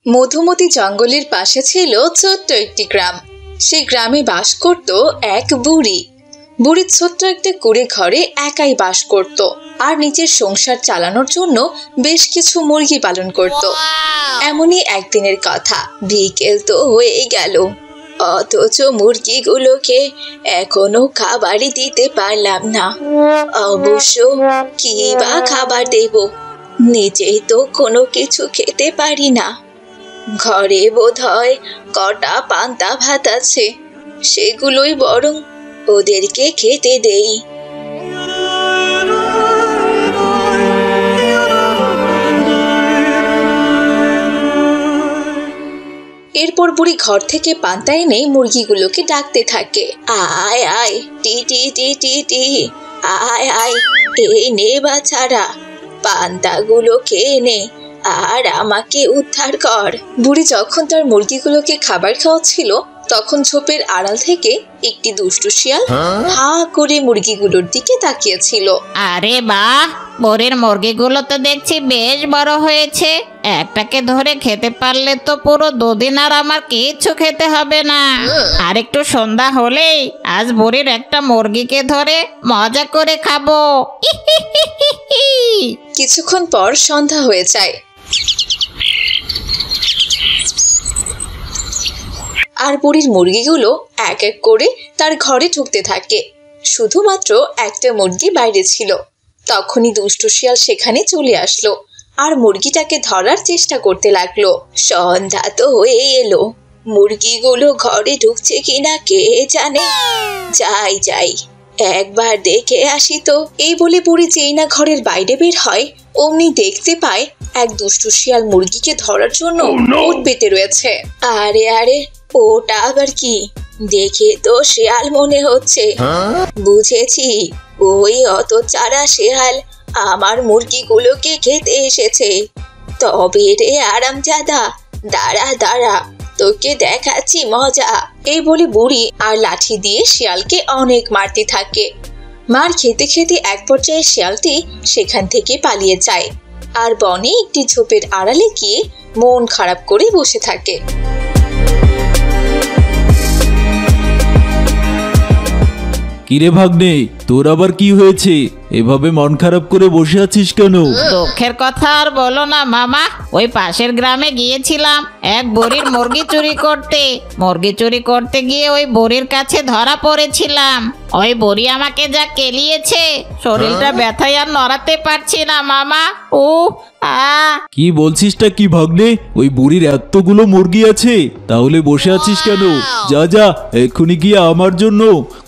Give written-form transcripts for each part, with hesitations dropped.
মধুমতি জঙ্গলের পাশে ছিল ছোট্ট একটি গ্রাম। সেই গ্রামে বাস করত এক বুড়ি। বুড়ি ছোট্ট একটা কুড়ে ঘরে একাই বাস করত আর নিজের সংসার চালানোর জন্য বেশ কিছু মুরগি পালন করত। এমনই একদিনের কথা। বিকেল তো হয়ে গেল, অথচ মুরগিগুলোকে এখনো খাবারই দিতে পারলাম না। অবশ্য কি বা খাবার দেব, নিজেই তো কোনো কিছু খেতে পারি না। ঘরে বোধহয় কটা পান্তা ভাত আছে, সেগুলোই বরং ওদেরকে খেতে দেই। এরপর বুড়ি ঘর থেকে পান্তা এনে মুরগিগুলোকে ডাকতে থাকে, আয় আয় টি টি টি টি টি, আয় আয়, এই নে বাছারা, পান্তাগুলো খেয়ে নে আর আমাকে উদ্ধার কর। বুড়ি যখন তার মুরগিগুলোকে খাবার খাওয়াচ্ছিল তখন ঝোপের আড়াল থেকে একটি দুষ্টু শিয়াল হা করে মুরগিগুলোর দিকে তাকিয়েছিল। আরে বাহ, বুড়ির মুরগিগুলো তো দেখছি বেশ বড় হয়েছে। একটাকে ধরে খেতে পারলে তো পুরো দুদিন আর আমার কিচ্ছু খেতে হবে না। আর একটু সন্ধ্যা হলেই আজ বুড়ির একটা মুরগিকে ধরে মজা করে খাবো। কিছুক্ষণ পর সন্ধ্যা হয়ে যায় আর বুড়ির মুরগিগুলো এক এক করে তার ঘরে ঢুকতে থাকে। শুধুমাত্র একটা মুরগি বাইরে ছিল। তখনই দুষ্টু শিয়াল সেখানে চলে আসলো আর মুরগিটাকে ধরার চেষ্টা করতে লাগলো। সন্ধ্যা তো হয়ে এলো, মুরগিগুলো ঘরে ঢুকছে কিনা কে জানে। যাই যাই, একবার দেখে আসি তো। এই বলে বুড়ি যেই না ঘরের বাইরে বের হয় অমনি দেখতে পায় এক দুষ্টু শিয়াল মুরগিকে ধরার জন্য ওঠ পেতে রয়েছে। আরে আরে, ওটা আবার কি? দেখে তো শেয়াল মনে হচ্ছে। বুঝেছি, ওই অত চারা শেয়াল আমার মুরগিগুলোকে খেতে এসেছে। তবে রে আরামজাদা, দাঁড়া দাঁড়া, তোকে দেখাচ্ছি মজা। এই বলে বুড়ি আর লাঠি দিয়ে শিয়ালকে অনেক মারতে থাকে। মার খেতে খেতে এক পর্যায়ে শিয়ালটি সেখান থেকে পালিয়ে যায় আর বনে একটি ঝোপের আড়ালে গিয়ে মন খারাপ করে বসে থাকে। কিরে ভাগ্নে, তোর আবার কি হয়েছে? এভাবে মন খারাপ করে বসে আছিস কেন? দুঃখের কথা আর বলো না মামা, ওই পাশের গ্রামে গিয়েছিলাম এক বুড়ির মুরগি চুরি করতে। মুরগি চুরি করতে গিয়ে ওই বুড়ির কাছে ধরা পড়েছিলাম। ওই বুড়ি আমাকে যা কেলিয়েছে, শরীরটা ব্যথায় আর নড়াতে পারছি না মামা। কি বলছিসটা কি ভাগ্নে? ওই বুড়ির এতগুলো মুরগি আছে, তাহলে বসে আছিস কেন? যা যা, এক্ষুনি গিয়ে আমার জন্য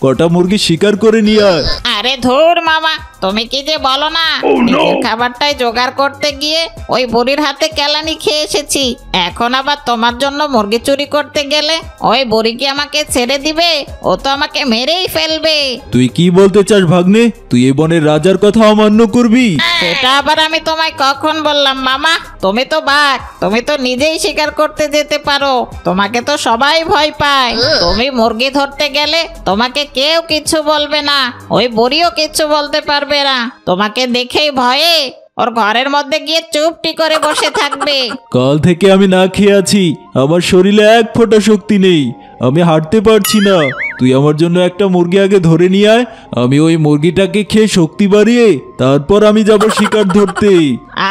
কটা মুরগি শিকার করে নিয়ে আয়। আরে ধুর মামা, তুমি কি যে বলো না। নিজের খাবারটাই জোগাড় করতে গিয়ে ওই বুড়ির হাতে কেলানি খেয়ে এসেছি। এখন আবার তোমার জন্য মুরগি চুরি করতে গেলে ওই বুড়ি কি আমাকে ছেড়ে দিবে? ও তো আমাকে মেরেই ফেলবে। তুই কি বলতে চাস ভাগ্নে? তুই এ বনের রাজার কথা অমান্য করবি? সেটা আবার আমি তোমায় কখন বললাম মামা? তুমি তো বাঘ, তুমি তো নিজেই শিকার করতে যেতে পারো। তোমাকে তো সবাই ভয় পায়। তুমি মুরগি ধরতে গেলে তোমাকে কেউ কিছু বলবে না, ওই বুড়িও কিছু বলতে পারবে না। তোমাকে দেখেই ভয়ে ওর ঘরের মধ্যে গিয়ে চুপটি করে বসে থাকবে। কাল থেকে আমি না খেয়ে আছি, আমার শরীরে এক ফোঁটা শক্তি নেই, আমি হাঁটতে পারছি না। তুই আমার জন্য একটা মুরগি আগে ধরে নিয়ে আয়, আমি ওই মুরগিটাকে খেয়ে শক্তি বাড়িয়ে তারপর আমি যাব শিকার ধরতে।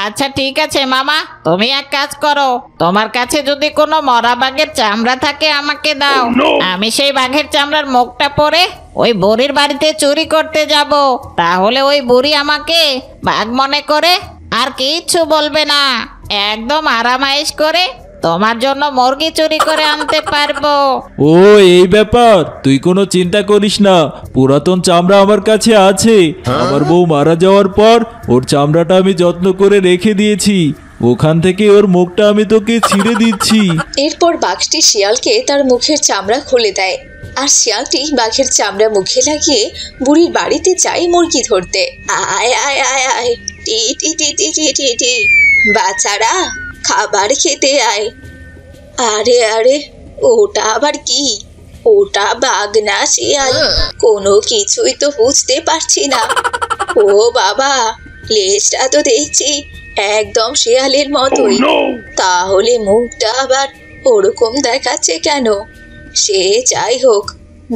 আচ্ছা ঠিক আছে মামা, তুমি এক কাজ করো, তোমার কাছে যদি কোনো মরা বাঘের চামড়া থাকে আমাকে দাও। আমি সেই বাঘের চামড়ার মুখটা পরে ওই বুড়ির বাড়িতে চুরি করতে যাব। তাহলে ওই বুড়ি আমাকে বাঘ মনে করে আর কিচ্ছু বলবে না। একদম আরামাইশ করে তোমার জন্য মুরগি চুরি করে আনতে পারবো। ও এই ব্যাপার, তুই কোনো চিন্তা করিস না, পুরাতন চামড়া আমার কাছে আছে। আমার বউ মারা যাওয়ার পর ওর চামড়াটা আমি যত্ন করে রেখে দিয়েছি, ওখান থেকে ওর মুখটা আমি তোকে ছিঁড়ে দিচ্ছি। এরপর বাঘটি শিয়ালকে তার মুখের চামড়া খুলে দেয় আর শিয়ালটি বাঘের চামড়া মুখে লাগিয়ে বুড়ির বাড়িতে যায় মুরগি ধরতে। আয় আয় আয় আয়, টি টি টি টি টি টি টি, বাচ্চারা খাবার খেতে আয়। আরে আরে, ওটা আবার কি? ওটা বাঘ না শিয়াল? কোনো কিছুই তো বুঝতে পারছি না। ও বাবা, লেজটা তো দেখছি একদম শেয়ালের মতোই। তাহলে মুখটা আবার ওরকম দেখাচ্ছে কেন? সে যাই হোক,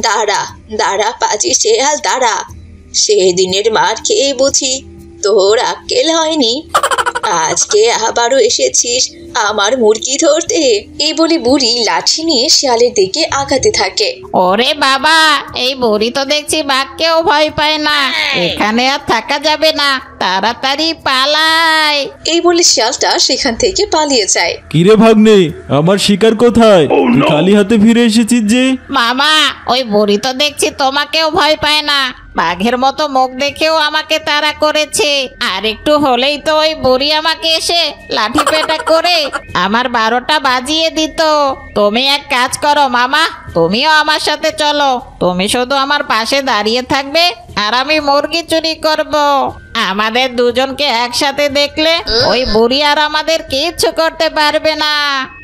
দাঁড়া দাঁড়া পাজি শেয়াল দাঁড়া। সেদিনের মার খেয়ে বুঝি তোর আক্কেল হয়নি? আজকে আবারও এসেছিস আমার মুরগি ধরতে। এই বলে বুড়ি লাঠি নিয়ে শিয়ালের দিকে আগাতে থাকে। ওরে বাবা, এই বুড়ি তো দেখছি বাঘকেও ভয় পায় না। এখানে আর থাকা যাবে না, তাড়াতাড়ি পালাই। এই বলে শিয়ালটা সেখান থেকে পালিয়ে যায়। কিরে ভাগ্নে, আমার শিকার কোথায়? তুই খালি হাতে ফিরে এসেছিস যে? মামা, ওই বুড়ি তো দেখছি তোমাকেও ভয় পায় না। বাঘের মতো মুখ দেখেও আমাকে তাড়া করেছে। আর একটু হলেই তো ওই বুড়ি আমাকে এসে লাঠি পেটা করে আমার 12টা বাজিয়ে দিত। তুমি এক কাজ করো মামা, তুমিও আমার সাথে চলো। তুমি শুধু আমার পাশে দাঁড়িয়ে থাকবে আর আমি মুরগি চুরি করব। আমাদের দুজনকে একসাথে দেখলে ওই বুড়ি আর আমাদের কিচ্ছু করতে পারবে না।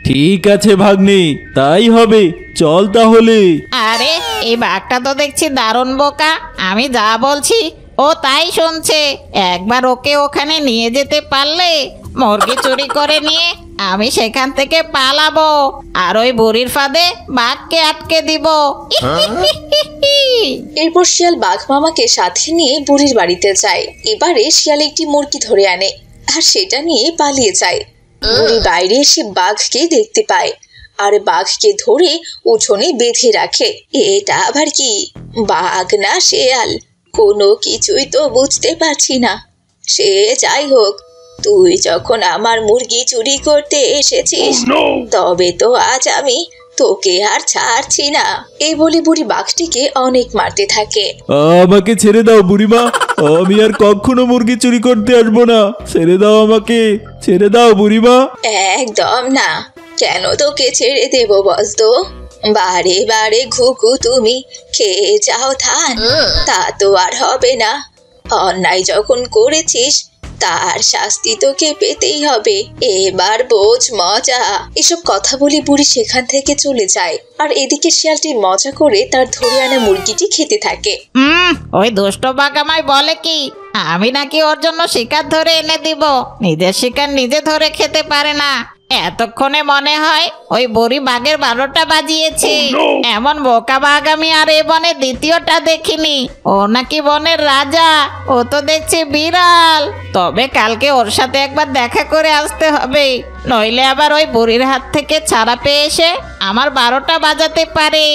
ঠিক আছে ভাগ্নে, তাই হবে, চল তাহলে। আরে এই বাঘটা তো দেখছি দারুণ বোকা। আমি যা বলছি ও তাই শুনছে। একবার ওকে ওখানে নিয়ে যেতে পারলে মুরগি চুরি করে নিয়ে আমি সেখান থেকে পালাবো আর ওই বুড়ির ফাঁদে বাঘকে আটকে দিব। এরপর শিয়াল বাঘ মামাকে সাথে নিয়ে বুড়ির বাড়িতে যায়। এবারে শিয়াল একটি মুরগি ধরে আনে আর সেটা নিয়ে পালিয়ে যায়। বুড়ি বাইরে এসে বাঘকে দেখতে পায় আর বাঘকে ধরে উঠোনে বেঁধে রাখে। এটা আবার কি, বাঘ না শেয়াল? কোনো কিছুই তো বুঝতে পারছি না। সে যাই হোক, তুই যখন আমার মুরগি চুরি করতে এসেছিস তবে তো আজ আমি তোকে আর ছাড়ছি না। এই বলে বুড়ি বাঘটিকে অনেক মারতে থাকে। আমাকে ছেড়ে দাও বুড়িমা, আমি আর কখনো মুরগি চুরি করতে আসবো না। ছেড়ে দাও আমাকে, ছেড়ে দাও বুড়িমা। একদম না। কেন তোকে ছেড়ে দেব বলতো? বারে বারে ঘুঘু তুমি খেয়ে যাও ধান, তা তো আর হবে না। অন্যায় যখন করেছিস তার শাস্তি তোকে পেতেই হবে। এবার বোঝ মজা। এসব কথা বলে বুড়ি সেখান থেকে চলে যায় আর এদিকে শিয়ালটি মজা করে তার ধরে আনা মুরগিটি খেতে থাকে। ওই দুষ্ট বাঘ আমায় বলে কি আমি নাকি ওর জন্য শিকার ধরে এনে দিব। নিজের শিকার নিজে ধরে খেতে পারে না। এতক্ষণে মনে হয় ওই বুড়ি বাঘের 12টা বাজিয়েছে। এমন বোকা বাঘ আমি আর এ বনে দ্বিতীয়টা দেখিনি। ও নাকি বনের রাজা, ও তো দেখছি বিড়াল। তবে কালকে ওর সাথে একবার দেখা করে আসতে হবে, নইলে আবার ওই বুড়ির হাত থেকে ছাড়া পেয়ে এসে আমার 12টা বাজাতে পারে।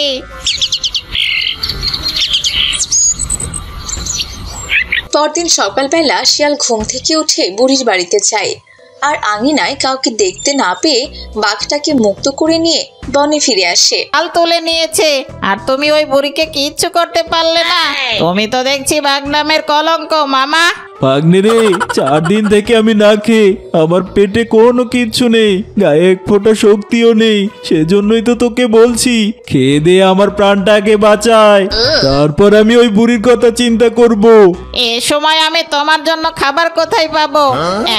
পরদিন সকালবেলা শিয়াল ঘুম থেকে উঠে বুড়ির বাড়িতে যায় আর আঙিনায় কাউকে দেখতে না পেয়ে বাঘটাকে মুক্ত করে নিয়ে বনে ফিরে আসে। আল তুলে নিয়েছে আর তুমি ওই বুড়িকে কিচ্ছু করতে পারলে না। তুমি তো দেখছি বাঘ নামের কলঙ্ক মামা। ভাগ্নে রে, 4 দিন থেকে আমি না খেয়ে, আমার পেটে কোনো কিচ্ছু নেই, গায়ে এক ফোঁটা শক্তিও নেই। সেজন্যই তো তোকে বলছি, খেয়ে দে আমার প্রাণটাকে বাঁচায়, তারপর আমি ওই বুড়ির কথা চিন্তা করব। এ সময় আমি তোমার জন্য খাবার কোথায় পাবো?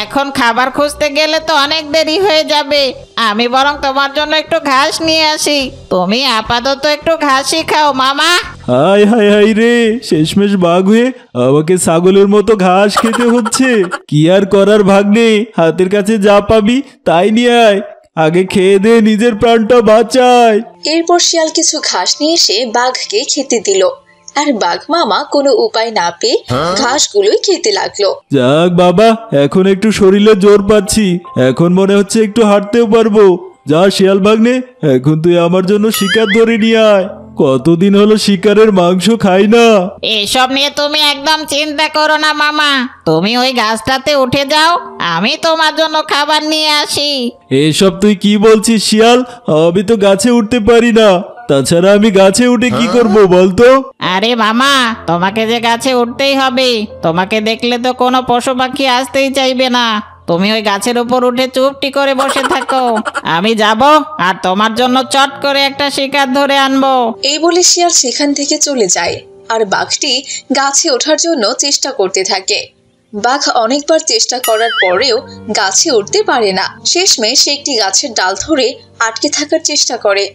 এখন খাবার খুঁজতে গেলে তো অনেক দেরি হয়ে যাবে। আমি বরং তোমার জন্য একটু ঘাস নিয়ে আসি। তুমি আপাতত একটু ঘাসই খাও মামা। হায় হায় হায় রে, শেষমেশ বাঘ হয়ে আমাকে ছাগলের মতো ঘাস খেতে হচ্ছে। কি আর করার ভাগ্নে, হাতের কাছে যা পাবি তাই নিয়ে আয়, আগে খেয়ে দে নিজের প্রাণটা বাঁচায়। এরপর শিয়াল কিছু ঘাস নিয়ে এসে বাঘকে খেতে দিল আর বাঘ মামা কোনো উপায় না পেয়ে ঘাসগুলোই খেতে লাগলো। যাক বাবা, এখন একটু শরীরে জোর পাচ্ছি, এখন মনে হচ্ছে একটু হাঁটতেও পারবো। যা শিয়াল ভাগ্নে, এখন তুই আমার জন্য শিকার ধরে নিয়ে আয়। কতদিন হলো শিকারের মাংস খাই না। এসব নিয়ে তুমি একদম চিন্তা করো না মামা, তুমি ওই গাছটাতে উঠে যাও, আমি তোমার জন্য খাবার নিয়ে আসি। এসব তুই কি বলছিস শিয়াল? আমি তো গাছে উঠতে পারি না, তাছাড়া আমি গাছে উঠে কি করব বলতো? আরে মামা, তোমাকে যে গাছে উঠতেই হবে, তোমাকে দেখলে তো কোনো পশু পাখি আসতেই চাইবে না। তুমি ওই গাছের উপর উঠে চুপটি করে বসে থাকো, আমি যাব আর তোমার জন্য চট করে একটা শিকার ধরে আনবো। এই বলে শিয়াল সেখান থেকে চলে যায় আর বাঘটি গাছে ওঠার জন্য চেষ্টা করতে থাকে। বাঘ অনেকবার চেষ্টা করার পরেও গাছে উঠতে পারে না। শেষমেশ সে একটি গাছের ডাল ধরে আটকে থাকার চেষ্টা করে।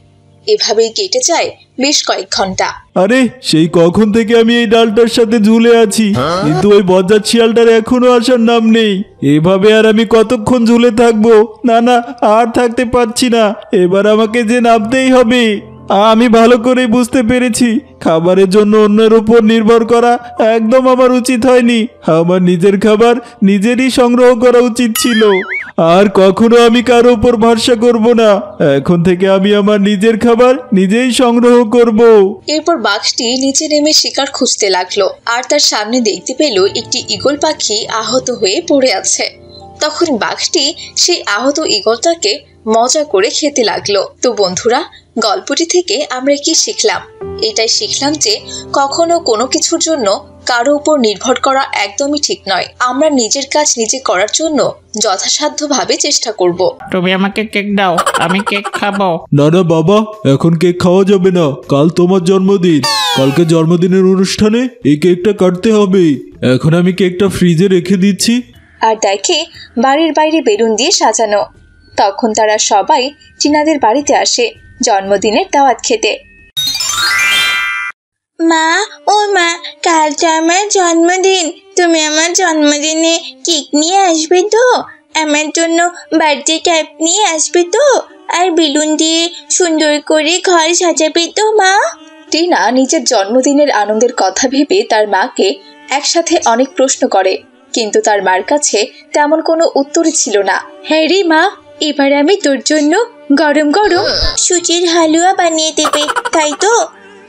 এভাবেই কেটে যায় বেশ কয়েক ঘন্টা। আরে সেই কখন থেকে আমি এই ডালটার সাথে ঝুলে আছি, কিন্তু ওই বজ্জাত শিয়ালটার এখনো আসার নাম নেই। এভাবে আর আমি কতক্ষণ ঝুলে থাকবো? না না, আর থাকতে পারছি না, এবার আমাকে যে নামতেই হবে। আমি ভালো করেই বুঝতে পেরেছি খাবারের জন্য অন্যের উপর নির্ভর করা একদম আমার উচিত হয়নি। আমার নিজের খাবার নিজেরই সংগ্রহ করা উচিত ছিল। আর কখনো আমি কারো উপর ভরসা করব না। এখন থেকে আমি আমার নিজের খাবার নিজেই সংগ্রহ করব। এরপর বাঘটি নিচে নেমে শিকার খুঁজতে লাগলো, আর তার সামনে দেখতে পেল একটি ঈগল পাখি আহত হয়ে পড়ে আছে। তখন বাঘটি সেই আহত ঈগলটাকে মজা করে খেতে লাগলো। তো বন্ধুরা, গল্পটি থেকে আমরা কি শিখলাম? এটাই শিখলাম যে কখনো কোনো কিছুর জন্য কারো উপর নির্ভর করা একদমই ঠিক নয়। আমরা নিজের কাজ নিজে করার জন্য যথাসাধ্যভাবে চেষ্টা করব। তুমি আমাকে কেক দাও, আমি কেক খাবো। না না বাবা, এখন কেক খাওয়া যাবে না, কাল তোমার জন্মদিন। কালকে জন্মদিনের অনুষ্ঠানে এই কেকটা কাটতে হবে। এখন আমি কেকটা ফ্রিজে রেখে দিচ্ছি। আর দেখে বাড়ির বাইরে বেলুন দিয়ে সাজানো। তখন তারা সবাই টিনাদের বাড়িতে আসে জন্মদিনের দাওয়াত খেতে। মা, ও মা, কাল তো আমার জন্মদিন। তুমি আমার জন্মদিনে কেক নিয়ে আসবে তো? আমার জন্য বার্থডে ক্যাপ নিয়ে আসবে তো? আর বেলুন দিয়ে সুন্দর করে ঘর সাজাবে তো মা? টিনা নিজের জন্মদিনের আনন্দের কথা ভেবে তার মাকে একসাথে অনেক প্রশ্ন করে, কিন্তু তার মার কাছে তেমন কোনো উত্তরই ছিল না। হ্যাঁ রে মা, এবার আমি তোর জন্য গরম গরম সুজির হালুয়া বানিয়ে দেবে, তাই তো?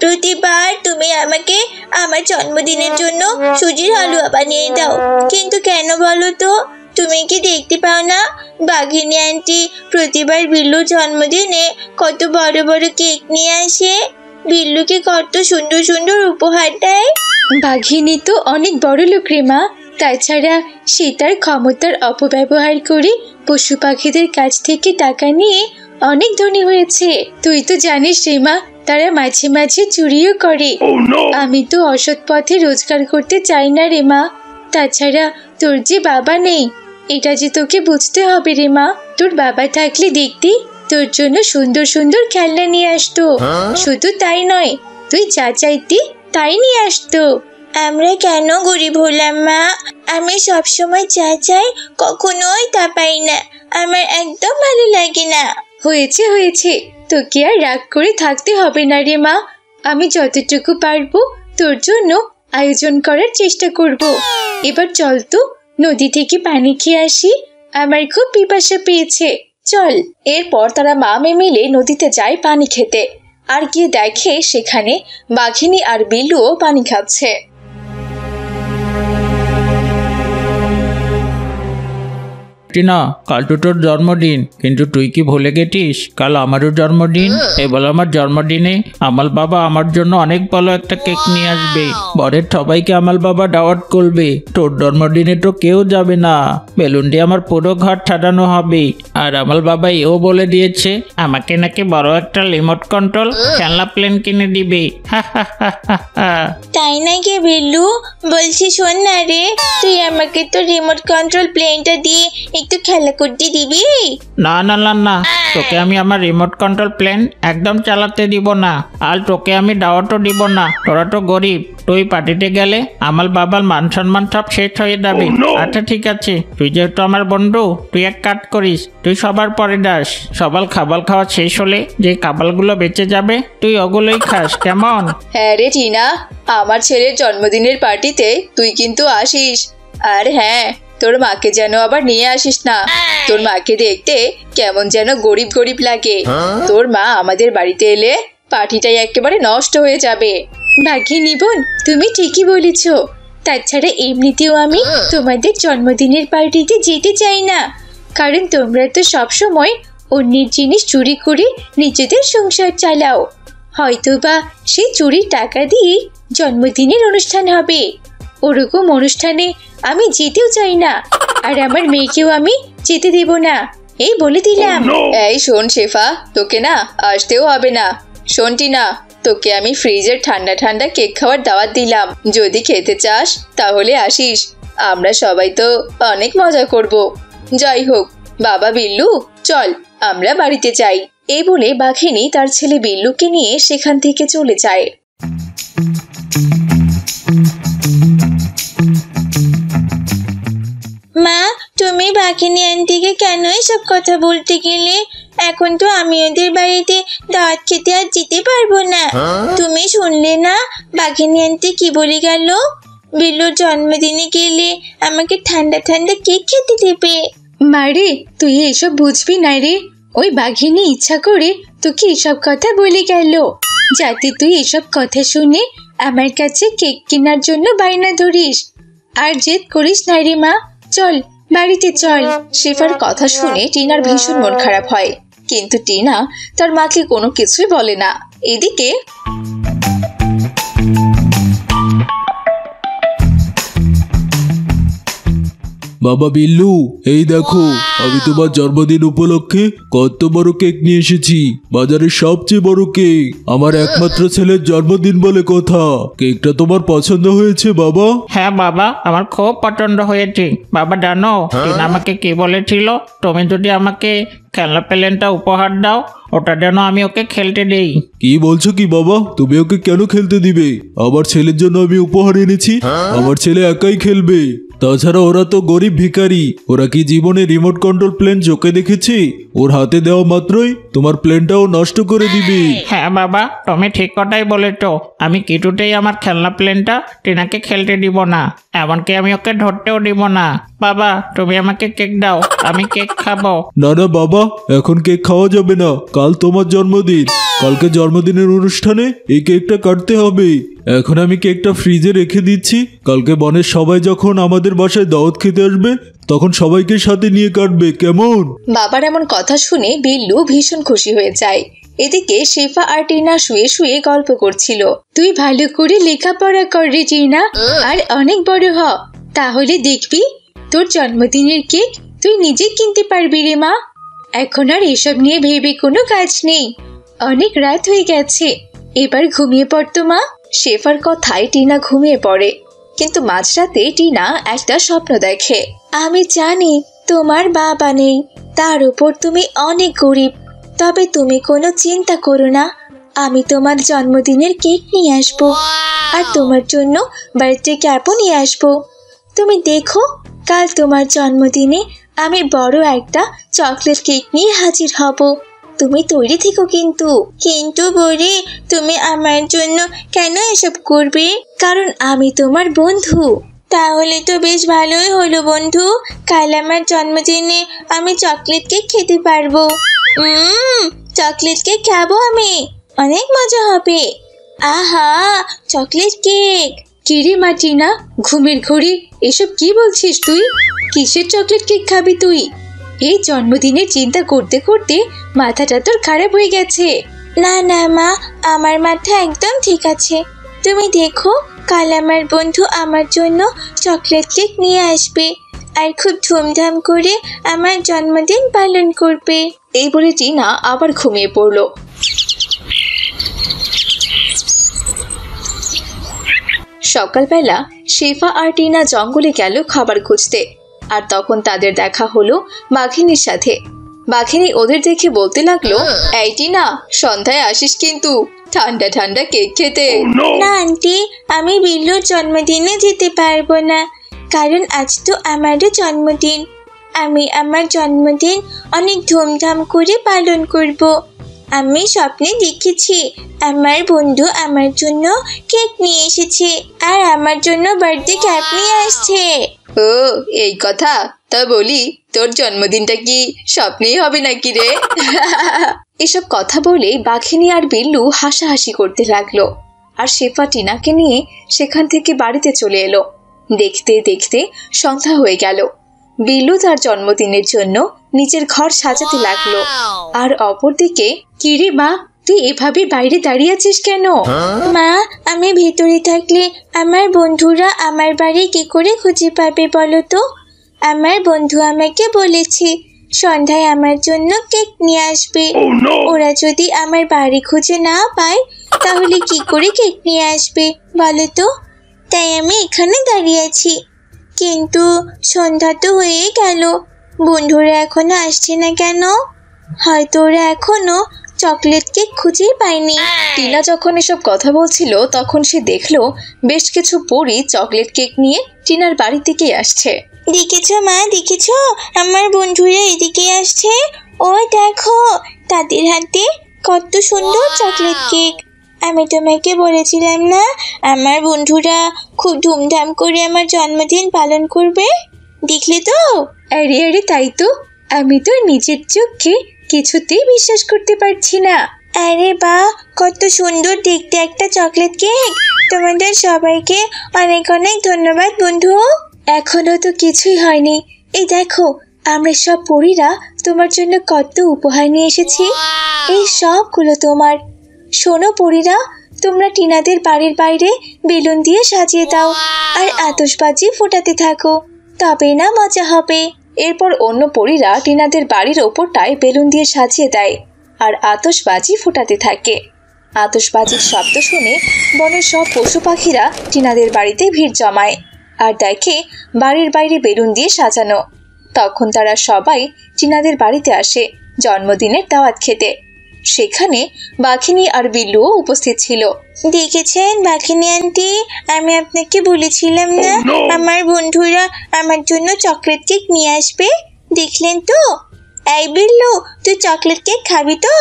প্রতিবার তুমি আমাকে আমার জন্মদিনের জন্য সুজির হালুয়া বানিয়ে দাও, কিন্তু কেন বলো তো? তুমি কি দেখতে পাও না বাঘিনী আন্টি প্রতিবার বিল্লুর জন্মদিনে কত বড় বড় কেক নিয়ে আসে? বিল্লুকে কত সুন্দর সুন্দর উপহার দেয়। বাঘিনী তো অনেক বড় লোক রে মা। তাছাড়া সে তার ক্ষমতার অপব্যবহার করে পশু পাখিদের কাছ থেকে টাকা নিয়ে অনেক ধনী হয়েছে। তুই তো জানিস রে মা, তারা মাঝে মাঝে চুরিও করে। আমি তো অসৎ পথে রোজগার করতে চাই না রে মা। তাছাড়া তোর যে বাবা নেই, এটা যে তোকে বুঝতে হবে রে মা। তোর বাবা থাকলে দেখতি তোর জন্য সুন্দর সুন্দর খেলনা নিয়ে আসতো। শুধু তাই নয়, তুই যা চাইতি তাই নিয়ে আসতো। আমরা কেন গরিব হলাম মা? আমি সবসময় যা চাই কখনোই তা পাই না। আমার একদম ভালো লাগে না। হয়েছে হয়েছে, তোকে আর রাগ করে থাকতে হবে না রে মা। আমি যতটুকু পারবো তোর জন্য আয়োজন করার চেষ্টা করব। এবার চল তো নদী থেকে পানি খেয়ে আসি, আমার খুব পিপাসা পেয়েছে। চল। এরপর তারা মা মেয়ে মিলে নদীতে যায় পানি খেতে, আর গিয়ে দেখে সেখানে বাঘিনী আর বিল্লুও পানি খাচ্ছে। টিনা, কাল তো তোর জন্মদিন, কিন্তু তুই কি ভুলে গেছিস কাল আমারও জন্মদিন? এবার আমার জন্মদিনে আমার বাবা আমার জন্য অনেক ভালো একটা কেক নিয়ে আসবে। বরের সবাইকে আমার বাবা দাওয়াত করবে। তোর জন্মদিনে তো কেউ যাবে না। বেলুন দিয়ে আমার পুরো ঘর সাজানো হবে। আর আমার বাবা এও বলে দিয়েছে আমাকে নাকি বড় একটা রিমোট কন্ট্রোল খেলনা প্লেন কিনে দিবে। হা হা হা হা হা। তাই নাকি বিল্লু? বলছি শোন না রে, তুই আমাকে তো রিমোট কন্ট্রোল প্লেনটা দিয়ে একটু খেলা করতে দিবি? না না না না, তোকে আমি আমার রিমোট কন্ট্রোল প্লেন একদম চালাতে দিব না। আর তোকে আমি দাওয়াতও দিব না। তোরা তো গরিব, তুই পার্টিতে গেলে আমার বাবার মান সম্মান সব শেষ হয়ে যাবে। আচ্ছা ঠিক আছে, তুই যেহেতু আমার বন্ধু, তুই এক কাজ করিস, তুই সবার পরে যাস। সবার খাবার খাওয়া শেষ হলে যে খাবারগুলো বেঁচে যাবে তুই ওগুলোই খাস, কেমন? হ্যাঁ রে টিনা, আমার ছেলের জন্মদিনের পার্টিতে তুই কিন্তু আসিস। আর হ্যাঁ, তোর মাকে যেন আবার নিয়ে আসিস না। তোর মাকে দেখতে কেমন যেন গরিব গরিব লাগে। তোর মা আমাদের বাড়িতে এলে পার্টিটাই একেবারে নষ্ট হয়ে যাবে। বাঘিনী বোন, তুমি ঠিকই বলেছ। তাছাড়া এমনিতেও আমি তোমাদের জন্মদিনের পার্টিতে যেতে চাই না, কারণ তোমরা তো সবসময় অন্যের জিনিস চুরি করে নিজেদের সংসার চালাও। হয়তোবা সেই চুরির টাকা দিয়ে জন্মদিনের অনুষ্ঠান হবে। ওরকম অনুষ্ঠানে আমি যেতেও চাই না, আর আমার মেয়েকেও আমি যেতে দেব না, এই বলে দিলাম। এই শোন শেফা, তোকে না আসতেও হবে না। শোন টিনা, তোকে আমি ফ্রিজের ঠান্ডা ঠান্ডা কেক খাওয়ার দাওয়াত দিলাম। যদি খেতে চাস তাহলে আসিস। আমরা সবাই তো অনেক মজা করব। যাই হোক বাবা বিল্লু, চল আমরা বাড়িতে যাই। এই বলে বাঘিনী তার ছেলে বিল্লুকে নিয়ে সেখান থেকে চলে যায়। মা, তুমি বাঘিনী আন্টিকে কেন এসব কথা বলতে গেলে? এখন তো আমি ওদের বাড়িতে দাওয়াত খেতে আর যেতে পারবো না। তুমি শুনলে না বাঘিনী আন্টি কি বলে গেল? বিল্লুর জন্মদিনে গেলে আমাকে ঠান্ডা ঠান্ডা কেক খেতে দেবে। মারে, তুই এসব বুঝবি না রে। ওই বাঘিনী ইচ্ছা করে তোকে এসব কথা বলে গেল, যাতে তুই এসব কথা শুনে আমার কাছে কেক কেনার জন্য বায়না ধরিস। আর জেদ করিস না রে মা, চল বাড়িতে চল। শেফার কথা শুনে টিনার ভীষণ মন খারাপ হয়, কিন্তু টিনা তার মাকে কোনো কিছুই বলে না। এদিকে বাবা বিল্লু, এই দেখো আমি তোমার জন্মদিন উপলক্ষে কত বড় কেক নিয়ে এসেছি। বাজারের সবচেয়ে বড় কেক, আমার একমাত্র ছেলের জন্মদিন বলে কথা। কেকটা তোমার পছন্দ হয়েছে বাবা? হ্যাঁ বাবা, আমার খুব পছন্দ হয়েছে। বাবা জানো টিনা আমাকে কি বলেছিল? তুমি যদি আমাকে খেলনা প্লেনটা উপহার দাও, ওটা যেন আমি ওকে খেলতে দেই। কি বলছো কি বাবা? তুমি ওকে কেন খেলতে দিবে? আমার ছেলের জন্য আমি উপহার এনেছি, আমার ছেলে একাই খেলবে। তাছাড়া ওরা তো গরিব ভিখারি, ওরা কি জীবনে রিমোট কন্ট্রোল প্লেন চোখে দেখেছি? ওর হাতে দেওয়া মাত্রই তোমার প্লেনটাও নষ্ট করে দিবে। হ্যাঁ বাবা, তুমি ঠিক কথাই বলেছ। আমি কিছুতেই আমার খেলনা প্লেনটা টিনাকে খেলতে দিব না, এমনকি আমি ওকে ধরতেও দিব না। বাবা, তুমি আমাকে কেক দাও, আমি কেক খাবো। না না বাবা, এখন কেক খাওয়া যাবে না, কাল তোমার জন্মদিন। কালকে জন্মদিনের অনুষ্ঠানে এই কেকটা কাটতে হবে। এখন আমি কেকটা ফ্রিজে রেখে দিচ্ছি, কালকে বনের সবাই যখন আমাদের বাসায় দাওয়াত খেতে আসবে তখন সবাইকে সাথে নিয়ে কাটবে, কেমন? বাবার এমন কথা শুনে বিল্লু ভীষণ খুশি হয়ে যায়। এদিকে শেফা আর টিনা শুয়ে শুয়ে গল্প করছিল। তুই ভালো করে লেখাপড়া কর রে টিনা, আর অনেক বড় হ, তাহলে দেখবি তোর জন্মদিনের কেক তুই নিজে কিনতে পারবি রে মা। এখন আর এসব নিয়ে ভেবে কোনো কাজ নেই, অনেক রাত হয়ে গেছে, এবার ঘুমিয়ে পড়তো মা। শেফার কথায় টিনা ঘুমিয়ে পড়ে, কিন্তু মাঝরাতে টিনা একটা স্বপ্ন দেখে। আমি জানি তোমার বাবা নেই, তার উপর তুমি অনেক গরিব, তবে তুমি কোনো চিন্তা করো না, আমি তোমার জন্মদিনের কেক নিয়ে আসবো, আর তোমার জন্য বার্থডে ক্যাপও নিয়ে আসবো। তুমি দেখো, কাল তোমার জন্মদিনে আমি বড় একটা চকলেট কেক নিয়ে হাজির হব। তুমি তৈরি থেকো কিন্তু। কিন্তু বৌদি, তুমি আমার জন্য কেন এসব করবে? কারণ আমি তোমার বন্ধু। তাহলে তো বেশ ভালোই হলো বন্ধু, কাল আমার জন্মদিনে আমি চকলেট কেক খেতে পারবো। চকলেট কেক খাবো আমি, অনেক মজা হবে। আহা, চকলেট কেক! কিরে মাটিনা, ঘুমের ঘড়ি এসব কি বলছিস তুই? কিসের চকলেট কেক খাবি তুই? এই জন্মদিনের চিন্তা করতে করতে মাথাটা তোর খারাপ হয়ে গেছে। না না মা, আমার মাথা একদম ঠিক আছে। তুমি দেখো, কাল আমার বন্ধু আমার জন্য চকলেট কেক নিয়ে আসবে, আর খুব ধুমধাম করে আমার জন্মদিন পালন করবে। এই বলে টিনা আবার ঘুমিয়ে পড়ল। সকালবেলা শেফা আর টিনা জঙ্গলে গেল খাবার খুঁজতে, আর তখন তাদের দেখা হলো বাঘিনীর সাথে। বাঘিনী ওদের দেখে বলতে লাগলো, এই টিনা, সন্ধ্যায় আসিস কিন্তু, ঠান্ডা ঠান্ডা কেক খেতে। না আন্টি, আমি বিল্লুর জন্মদিনে যেতে পারবো না, কারণ আজ তো আমারও জন্মদিন। আমি আমার জন্মদিন অনেক ধুমধাম করে পালন করব। আমি স্বপ্নে দেখেছি আমার বন্ধু আমার জন্য কেক নিয়ে এসেছে, আর আমার জন্য বার্থডে ক্যাপ নিয়ে আসছে। ও এই কথা, তা বলি তোর জন্মদিনটা কি স্বপ্নেই হবে নাকি রে? এসব কথা বলে বাঘিনী আর বিল্লু হাসাহাসি করতে লাগলো, আর শেফা টিনাকে নিয়ে সেখান থেকে বাড়িতে চলে এলো। দেখতে দেখতে সন্ধ্যা হয়ে গেল। বিল্লু তার জন্মদিনের জন্য নিজের ঘর সাজাতে লাগলো, আর অপরদিকে, কিরে মা, তুই এভাবে বাইরে দাঁড়িয়ে আছিস কেন? মা, আমি ভেতরে থাকলে আমার বন্ধুরা আমার বাড়ি কি করে খুঁজে পাবে বলো তো? আমার বন্ধু আমাকে বলেছে সন্ধ্যায় আমার জন্য কেক নিয়ে আসবে। ওরা যদি আমার বাড়ি খুঁজে না পায় তাহলে কি করে কেক নিয়ে আসবে বলো তো? তাই আমি এখানে দাঁড়িয়ে আছি। কিন্তু সন্ধ্যা তো হয়ে গেল, বন্ধুরা এখনো আসছে না কেন? হয়তো ওরা এখনো চকলেট কেক খুঁজেই পাইনি। টিনা যখন এসব কথা বলছিল তখন সে দেখলো বেশ কিছু পরী চকলেট কেক নিয়ে টিনার বাড়ি থেকে আসছে। দেখেছো মা, দেখেছো আমার বন্ধুরা এদিকে আসছে। ও দেখো তাদের হাতে কত সুন্দর চকলেট কেক। আমি তোমাকে বলেছিলাম না আমার বন্ধুরা খুব ধুমধাম করে আমার জন্মদিন পালন করবে? দেখলে তো? আরে আরে তাই তো, আমি তো নিজের চোখে কিছুতেই বিশ্বাস করতে পারছি না। আরে বাহ, কত সুন্দর দেখতে একটা চকলেট কেক। তোমাদের সবাইকে অনেক অনেক ধন্যবাদ বন্ধু। এখনো তো কিছুই হয়নি, এই দেখো আমরা সব পরীরা তোমার জন্য কত উপহার নিয়ে এসেছি। এই সবগুলো তোমার। শোনো পরীরা, তোমরা টিনাদের বাড়ির বাইরে বেলুন দিয়ে সাজিয়ে দাও আর আতশবাজি ফোটাতে থাকো, তবে না মজা হবে। এরপর অন্য পরীরা টিনাদের বাড়ির ওপরটায় বেলুন দিয়ে সাজিয়ে দেয় আর আতশবাজি ফোটাতে থাকে। আতশবাজির শব্দ শুনে বনের সব পশু পাখিরা টিনাদের বাড়িতে ভিড় জমায় আর দেখে বাড়ির বাইরে বেলুন দিয়ে সাজানো। তখন তারা সবাই টিনাদের বাড়িতে আসে জন্মদিনের দাওয়াত খেতে। সেখানে বাঘিনী আর বিল্লুও উপস্থিত ছিল। দেখেছেন বাঘিনী আন্টি, আমি আপনাকে বলেছিলাম না আমার বন্ধুরা আমার জন্য চকলেট কেক নিয়ে আসবে? দেখলেন তো? এই বিল্লু, তুই চকলেট কেক খাবি তো?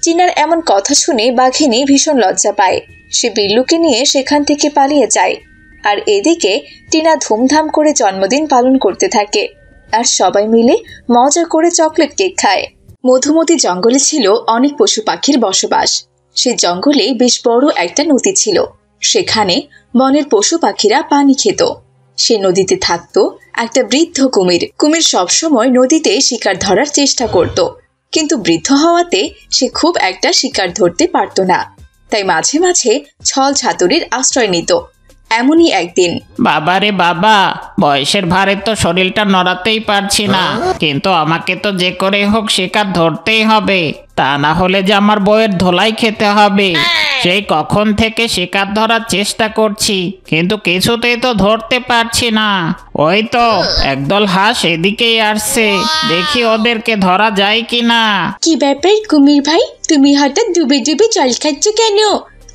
টিনার এমন কথা শুনে বাঘিনী ভীষণ লজ্জা পায়। সে বিল্লুকে নিয়ে সেখান থেকে পালিয়ে যায়। আর এদিকে টিনা ধুমধাম করে জন্মদিন পালন করতে থাকে আর সবাই মিলে মজা করে চকলেট কেক খায়। মধুমতি জঙ্গলে ছিল অনেক পশু পাখির বসবাস। সেই জঙ্গলে বেশ বড় একটা নদী ছিল। সেখানে বনের পশু পাখিরা পানি খেত। সে নদীতে থাকতো একটা বৃদ্ধ কুমির। কুমির সবসময় নদীতে শিকার ধরার চেষ্টা করত, কিন্তু বৃদ্ধ হওয়াতে সে খুব একটা শিকার ধরতে পারত না। তাই মাঝে মাঝে ছল ছাতুরির আশ্রয় নিত। এমনই একদিন, বাবারে বাবা, বয়সের ভারে তো শরীরটা নড়াতেই পারছি না, কিন্তু আমাকে তো যে করে হোক শিকার ধরতেই হবে, তা না হলে যে আমার বউয়ের ধোলাই খেতে হবে। সেই কখন থেকে শিকার ধরার চেষ্টা করছি, কিন্তু কিছুতেই তো ধরতে পারছি না। ওই তো একদল হাঁস এদিকেই আসছে, দেখি ওদেরকে ধরা যায় কিনা। কি ব্যাপার কুমির ভাই, তুমি হঠাৎ ডুবে ডুবে জল খাচ্ছ কেন?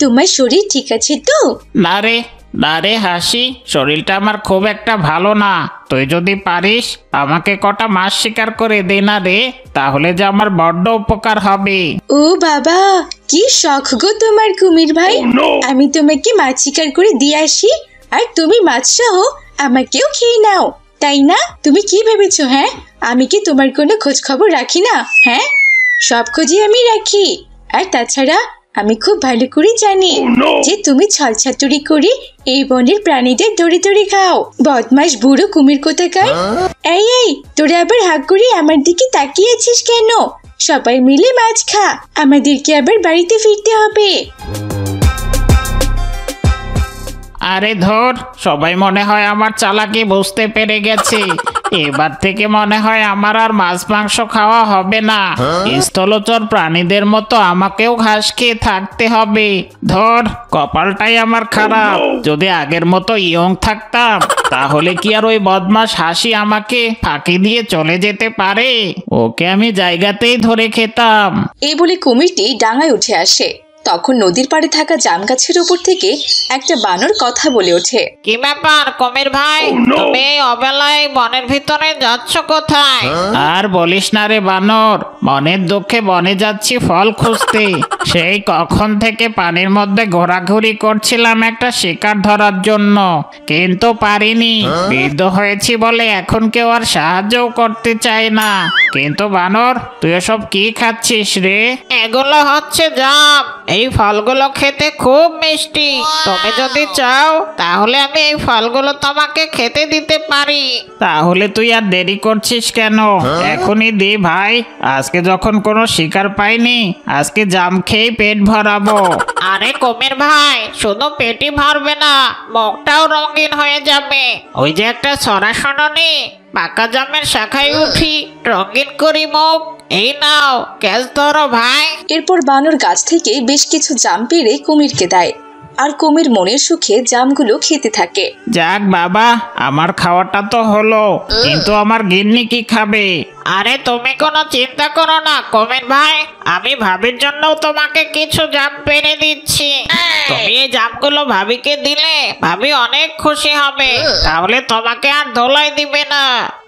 তোমার শরীর ঠিক আছে তো? না রে হাসি, শরীরটা আমার খুব একটা ভালো না। তুই যদি পারিস আমাকে কটা মাছ শিকার করে দে না রে, তাহলে যে আমার বড্ড উপকার হবে। ও বাবা, কি শখ গো তোমার কুমির ভাই। আমি তোমাকে মাছ শিকার করে দিয়ে আসি আর তুমি মাছ সহ আমাকেও খেয়ে নাও, তাই না? তুমি কি ভেবেছো? হ্যাঁ, আমি কি তোমার কোনো খোঁজ খবর রাখি না? হ্যাঁ, সব খোঁজই আমি রাখি। আর তাছাড়া আমি খুব ভালো করে জানি যে তুমি ছলছাতুরি করে এই বনের প্রাণীদের ধরে ধরে খাও। বদমাস বুড়ো কুমির কোথাকার। এই তোরা আবার হাঁ করে আমার দিকে তাকিয়ে আছিস কেন? সবাই মিলে মাছ খা, আমাদেরকে আবার বাড়িতে ফিরতে হবে। আরে ধর, সবাই মনে হয় আমার চালাকি বুঝতে পেরে গেছে। এবার থেকে মনে হয় আমার আর মাছ মাংস খাওয়া হবে না। স্থলচর প্রাণীদের মতো আমাকেও ঘাস খেয়ে থাকতে হবে। ধর, কপালটাই আমার খারাপ। যদি আগের মতো ইয়ং থাকতাম তাহলে কি আর ওই বদমাস হাসি আমাকে ফাঁকি দিয়ে চলে যেতে পারে? ওকে আমি জায়গাতেই ধরে খেতাম। এই বলে কুমিরটি ডাঙায় উঠে আসে। তখন নদীর পাড়ে থাকা জাম গাছের উপর থেকে একটা বানর কথা বলে ওঠে। কি ব্যাপার কুমির ভাই, তুমি এই অবেলায় বনের ভিতরে যাচ্ছ কোথায়? আর বলিস না রে বানর, মনের দুঃখে বনে যাচ্ছি ফল খুঁজতে। সেই কখন থেকে পানির মধ্যে ঘোরাঘুরি করছিলাম একটা শিকার ধরার জন্য, কিন্তু পারিনি। বৃদ্ধ হয়েছি বলে এখন কেউ আর সাহায্যও করতে চায় না। কিন্তু বানর, তুই এসব কি খাচ্ছিস রে? এগুলো হচ্ছে জাম। এই ফলগুলো খেতে খুব মিষ্টি। তুমি যদি চাও তাহলে আমি এই ফলগুলো তোমাকে খেতে দিতে পারি। তাহলে তুই আর দেরি করছিস কেন? এখনই দে ভাই, আজকে যখন কোনো শিকার পাইনি, আজকে জাম খেয়ে পেট ভরাবো। আরে কুমির ভাই, শুধু পেটই ভরবে না, মুখটাও রঙিন হয়ে যাবে। ওই যে একটা ছড়া শোনোনি, পাকা জামের শাখায় উঠি, রঙিন করি মুখ। এই নাও, ক্যাচ ধরো ভাই। এরপর বানর গাছ থেকে বেশ কিছু জাম পেড়ে কুমিরকে দেয় আর কুমির মনের সুখে জামগুলো খেতে থাকে। যাক বাবা, আমার খাওয়াটা তো হলো, কিন্তু আমার গিন্নি কি খাবে? আরে তুমি কোনো চিন্তা করো না কুমির ভাই, আমি ভাবির জন্য তোমাকে কিছু জাম পেরে দিচ্ছি। তুমি এই জামগুলো ভাবিকে দিলে ভাবি অনেক খুশি হবে, তাহলে তোমাকে আর ধোলাই দিবে না।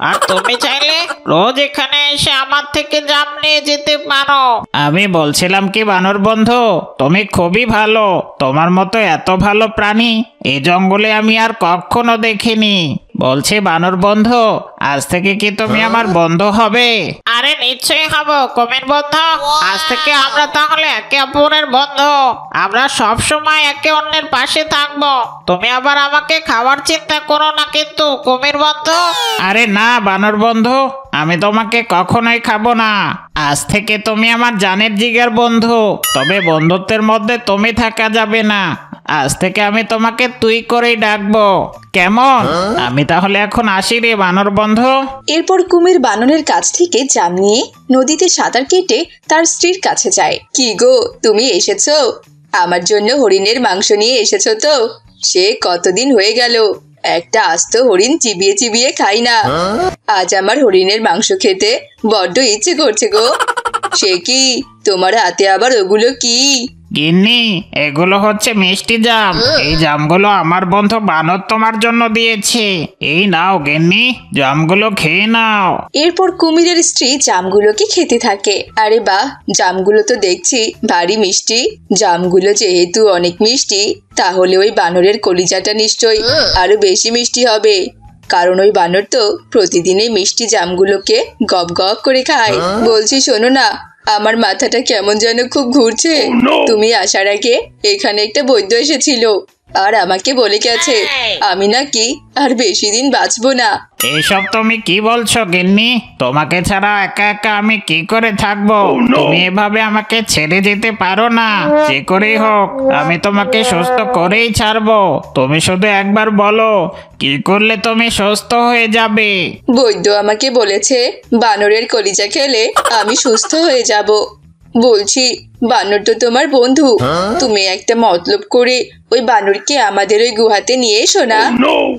আর তুমি চাইলে রোজ এখানে এসে আমার থেকে জাম নিয়ে যেতে পারো। আমি বলছিলাম কি বানর বন্ধু, তুমি খুবই ভালো। তোমার মতো এত ভালো প্রাণী এই জঙ্গলে আমি আর কখনো দেখিনি। বলছি বানর বন্ধু, আজ থেকে কি তুমি আমার বন্ধু হবে? আরে নিশ্চয়ই হব কুমির বন্ধু, আজ থেকে আমরা তাহলে একে অপরের বন্ধু। আমরা সব সময় একে অন্যের পাশে থাকবো। তুমি আবার আমাকে খাওয়ার চিন্তা করো না কিন্তু কুমির বন্ধু। আরে না বানর বন্ধু, আমি তোমাকে কখনোই খাবো না। আজ থেকে তুমি আমার জানের জিগার বন্ধু, তবে বন্ধুত্বের মধ্যে তুমি থাকা যাবে না। আজ থেকে আমি তোমাকে তুই করেই ডাকবো, কেমন? আমি তাহলে এখন আসি রে বানর বন্ধু। এরপর কুমির বানরের কাছ থেকে জাম নিয়ে নদীতে সাঁতার কেটে তার স্ত্রীর কাছে যায়। কি গো, তুমি এসেছো? আমার জন্য হরিণের মাংস নিয়ে এসেছো তো? সে কতদিন হয়ে গেল একটা আস্ত হরিণ চিবিয়ে চিবিয়ে খাই না। আজ আমার হরিণের মাংস খেতে বড্ড ইচ্ছে করছে গো। সে কি, তোমার হাতে আবার ওগুলো কি? গিন্নি, এগুলো হচ্ছে মিষ্টি জাম। এই জামগুলো আমার বন্ধু বানর তোমার জন্য দিয়েছে। এই নাও গিন্নি, জামগুলো খেয়ে নাও। এরপর কুমিরের স্ত্রী জামগুলোকে খেতে থাকে। আরে বাহ, জামগুলো তো দেখছি ভারী মিষ্টি। জামগুলো যেহেতু অনেক মিষ্টি, তাহলে ওই বানরের কলিজাটা নিশ্চয়ই আরো বেশি মিষ্টি হবে, কারণ ওই বানর তো প্রতিদিনই মিষ্টি জামগুলোকে গপ গপ করে খায়। বলছি শোনো না, আমার মাথাটা কেমন যেন খুব ঘুরছে। তুমি আসার আগে এখানে একটা বৈদ্য এসেছিল আর আমাকে বলে গেছে আমি নাকি আর বেশি দিন বাঁচবো না। এইসব তুমি কি বলছো গিন্নি? তোমাকে ছাড়া একা একা আমি কি করে থাকবো? তুমি এভাবে আমাকে ছেড়ে যেতে পারো না। যে করেই হোক আমি তোমাকে সুস্থ করেই ছাড়বো। তুমি শুধু একবার বলো কি করলে তুমি সুস্থ হয়ে যাবে। বৈদ্য আমাকে বলেছে বানরের কলিজা খেলে আমি সুস্থ হয়ে যাব। বলছি, বানর তো তোমার বন্ধু, তুমি একটা মতলব করে ওই বানরকে আমাদের ওই গুহাতে নিয়ে এসো না।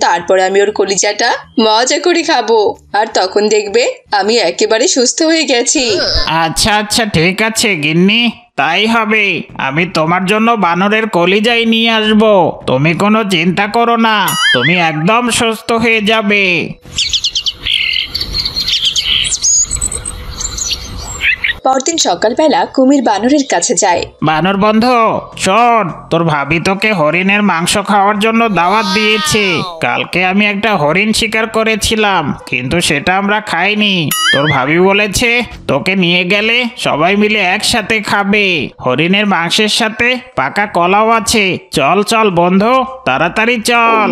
তারপর আমি ওর কলিজাটা মজা করে খাবো, আর তখন দেখবে আমি একেবারে সুস্থ হয়ে গেছি। আচ্ছা আচ্ছা ঠিক আছে গিন্নি, তাই হবে। আমি তোমার জন্য বানরের কলিজাই নিয়ে আসবো। তুমি কোনো চিন্তা করো না, তুমি একদম সুস্থ হয়ে যাবে। পরদিন সকালবেলা কুমির বানরের কাছে যায়। বানর বন্ধু শোন, তোর ভাবি তোকে হরিণের মাংস খাওয়ার জন্য দাওয়াত দিয়েছে। কালকে আমি একটা হরিণ শিকার করেছিলাম, কিন্তু সেটা আমরা খাইনি। তোর ভাবি বলেছে তোকে নিয়ে গেলে সবাই মিলে একসাথে খাবে। হরিণের মাংসের সাথে পাকা কলাও আছে। চল চল বন্ধু, তাড়াতাড়ি চল।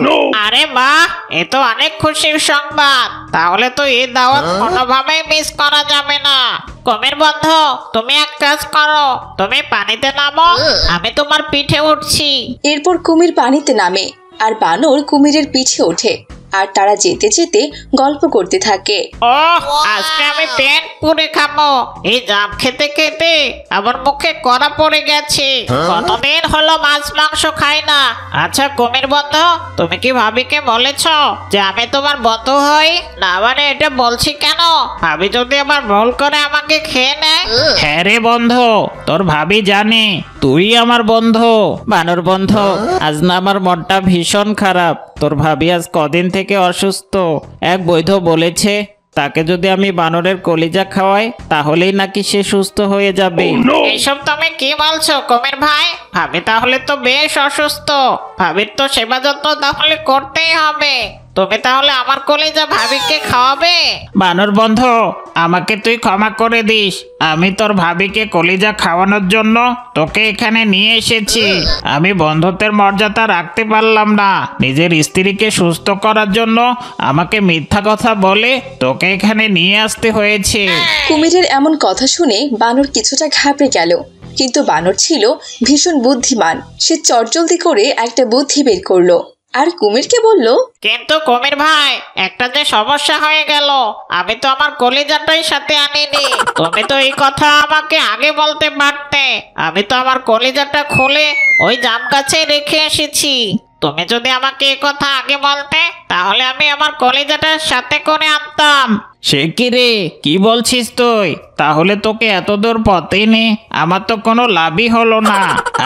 আরে বাহ, এ তো অনেক খুশির সংবাদ। তাহলে তো এই দাওয়াত কোনোভাবেই মিস করা যাবে না। কুমির বন্ধু, তুমি এক কাজ করো, তুমি পানিতে নামো, আমি তোমার পিঠে উঠছি। এরপর কুমির পানিতে নামে আর বানর কুমিরের পিছে ওঠে, আর তারা যেতে যেতে গল্প করতে থাকে। ও আজকে আমি পেট পুরে খাবো। এই জাম খেতে খেতে আমার মুখে কড়া পড়ে গেছে। কতদিন হলো মাছ মাংস খাই না। আচ্ছা কুমির বন্ধু, তুমি কি ভাবিকে বলেছ যে আমি তোমার বন্ধু হই? না মানে এটা বলছি কেন, ভাবি যদি আমার ভুল করে আমাকে খেয়ে নেয়। হ্যাঁ রে বন্ধু, তোর ভাবি জানে তুই আমার বন্ধু। বানর বন্ধু, আজ না আমার মনটা ভীষণ খারাপ। তোর ভাবি আজ কদিন থেকে অসুস্থ। এক বৈধ বলেছে তাকে যদি আমি বানরের কলিজা খাওয়াই তাহলেই নাকি সে সুস্থ হয়ে যাবে। এইসব তুমি কি বলছো কুমির ভাই? ভাবি তাহলে তো বেশ অসুস্থ। ভাবির তো সেবা যত্ন তাহলে করতেই হবে। তুমি তাহলে আমার কলিজা ভাবিকে খাওয়াবে? বানর বন্ধু, আমাকে তুই ক্ষমা করে দিস। আমি তোর ভাবিকে কলিজা খাওয়ানোর জন্য তোকে এখানে নিয়ে এসেছি। আমি বন্ধুত্বের মর্যাদা রাখতে পারলাম না। নিজের স্ত্রীকে সুস্থ করার জন্য আমাকে মিথ্যা কথা বলে তোকে এখানে নিয়ে আসতে হয়েছে। কুমিরের এমন কথা শুনে বানর কিছুটা ঘাবড়ে গেল, কিন্তু বানর ছিল ভীষণ বুদ্ধিমান। সে চটজলদি করে একটা বুদ্ধি বের করলো আর কুমিরকে বলল, কিন্তু কুমির ভাই, একটা যে সমস্যা হয়ে গেল, আমি তো আমার কলিজাটাই সাথে আনিনি। তুমি তো এই কথা আমাকে আগে বলতে পারতে। আমি তো আমার কলিজাটা খুলে ওই জাম গাছে রেখে এসেছি। তুমি যদি আমাকে এ কথা আগে বলতে তাহলে আমি আমার কলিজাটার সাথে করে আনতাম। সে কি রে, কি বলছিস তুই? তাহলে তোকে এত দূর পথে এনে আমার তো কোনো লাভই হলো না।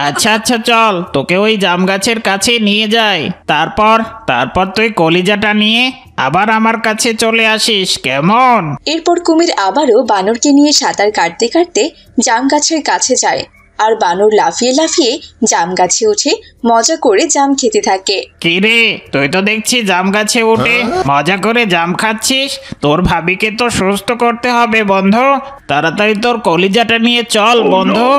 আচ্ছা আচ্ছা চল, তোকে ওই জাম গাছের কাছে নিয়ে যাই, তারপর তুই কলিজাটা নিয়ে আবার আমার কাছে চলে আসিস, কেমন? এরপর কুমির আবারও বানরকে নিয়ে সাঁতার কাটতে কাটতে জাম গাছের কাছে যায় আর বানর লাফিয়ে লাফিয়ে জাম গাছে উঠে মজা করে জাম খেতে থাকে। কি রে, তুই তো দেখছি জাম গাছে উঠে মজা করে জাম খাচ্ছিস। তোর ভাবিকে তো সুস্থ করতে হবে বন্ধু, তাড়াতাড়ি তোর কলিজাটা নিয়ে চল বন্ধু।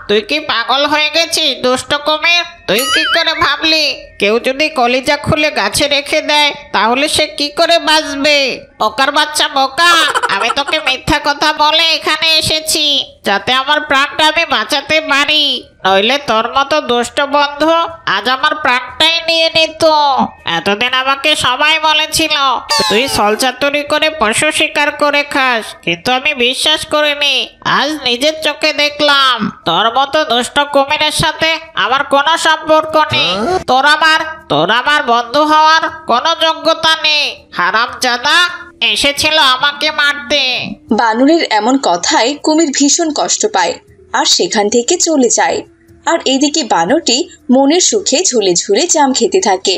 তুই কি পাগল হয়ে গেছিস দুষ্ট কুমির? তুই কি করে ভাবলি কেউ যদি কলিজা খুলে গাছে রেখে দেয় তাহলে সে কি করে বাঁচবে? বোকার বাচ্চা বোকা, আমি তোকে মিথ্যা কথা বলে এখানে এসেছি যাতে আমার প্রাণটা আমি বাঁচাতে পারি, নইলে তোর মতো দুষ্ট বন্ধু আজ আমার প্রাণটাই নিয়ে নিত। এতদিন আমাকে সবাই বলেছিল তুই ছলচাতুরি করে পশু শিকার করে খাস, কিন্তু আমি বিশ্বাস করিনি। আজ নিজের চোখে দেখলাম তোর মতো দুষ্ট কুমিরের সাথে আমার কোনো সম্পর্ক নেই। তোর আমার বন্ধু হওয়ার কোনো যোগ্যতা নেই। হারামজাদা এসেছিল আমাকে মারতে। বানরের এমন কথায় কুমির ভীষণ কষ্ট পায় আর সেখান থেকে চলে যায়। আর এদিকে বানরটি মনের সুখে ঝুলে ঝুলে জাম খেতে থাকে।